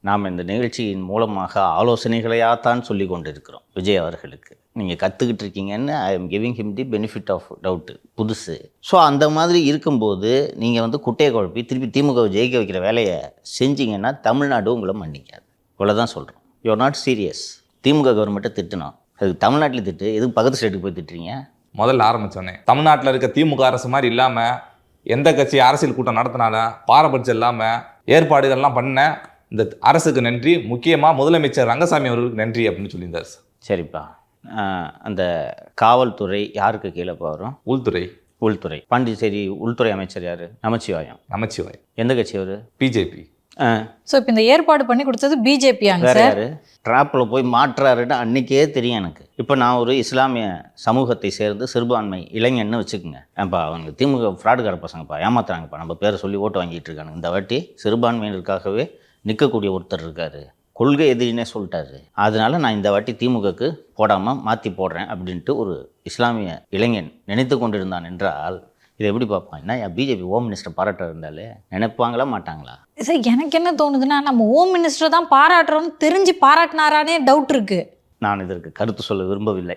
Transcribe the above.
நாம் இந்த நிகழ்ச்சியின் மூலமாக ஆலோசனைகளையாத்தான் சொல்லி கொண்டிருக்கிறோம் விஜய் அவர்களுக்கு. நீங்கள் கற்றுக்கிட்டு இருக்கீங்கன்னு I am giving him the benefit of doubt, புதுசு. ஸோ அந்த மாதிரி இருக்கும்போது நீங்கள் வந்து குட்டையை குழப்பி திருப்பி திமுகவை ஜெயிக்க வைக்கிற வேலையை செஞ்சீங்கன்னா தமிழ்நாடு உங்களை மன்னிக்காது. இவ்வளோதான் சொல்கிறோம். You're not serious. திமுக கவர்மெண்ட்டை திட்டணும், அதுக்கு தமிழ்நாட்டில் திட்டு, எதுக்கு பக்கத்து ஸ்டேட்டுக்கு போய் திட்டுறீங்க? முதல்ல ஆரம்பித்தோன்னே தமிழ்நாட்டில் இருக்க திமுக அரசு மாதிரி இல்லாமல் எந்த கட்சி அரசியல் கூட்டம் நடத்தினாலும் பாரபட்சம் இல்லாமல் ஏற்பாடுகள்லாம் பண்ண இந்த அரசுக்கு நன்றி, முக்கியமாக முதலமைச்சர் ரங்கசாமி அவர்களுக்கு நன்றி அப்படின்னு சொல்லியிருந்தார் சார். சரிப்பா, அந்த காவல்துறை யாருக்கு கீழே வரும்? உள்துறை. உள்துறை. பாண்டிச்சேரி உள்துறை அமைச்சர் யார்? நமச்சிவாயம். நமச்சிவாயம் எந்த கட்சி அவர்? பிஜேபி. ஸோ இப்போ இந்த ஏற்பாடு பண்ணி கொடுத்தது பிஜேபியாங்க வேற சார்? யாரு? ட்ராப்பில் போய் மாற்றுறாருன்னு அன்றைக்கே தெரியும் எனக்கு. இப்போ நான் ஒரு இஸ்லாமிய சமூகத்தை சேர்ந்து சிறுபான்மை இளைஞன்னு வச்சுக்கோங்க. ஏன்ப்பா அவங்க திமுக ஃப்ராடுகார பசங்கப்பா, ஏமாத்துறாங்கப்பா, நம்ம பேரை சொல்லி ஓட்டு வாங்கிட்டு இருக்கானுங்க. இந்த வாட்டி சிறுபான்மையினருக்காகவே நிற்கக்கூடிய ஒருத்தர் இருக்கார், கொள்கை எதிரினே சொல்லிட்டாரு. அதனால நான் இந்த வாட்டி திமுகக்கு போடாமல் மாற்றி போடுறேன் அப்படின்ட்டு ஒரு இஸ்லாமிய இளைஞன் நினைத்து கொண்டிருந்தான் என்றால் இதை எப்படி பார்ப்பான்? என்ன பிஜேபி ஹோம் மினிஸ்டர் பாராட்ட இருந்தாலே நினைப்பாங்களா மாட்டாங்களா? சார் எனக்கு என்ன தோணுதுன்னா, நம்ம ஹோம் மினிஸ்டர் தான் பாராட்டுறோம்னு தெரிஞ்சு பாராட்டினாரானே டவுட் இருக்கு. நான் இதற்கு கருத்து சொல்ல விரும்பவில்லை.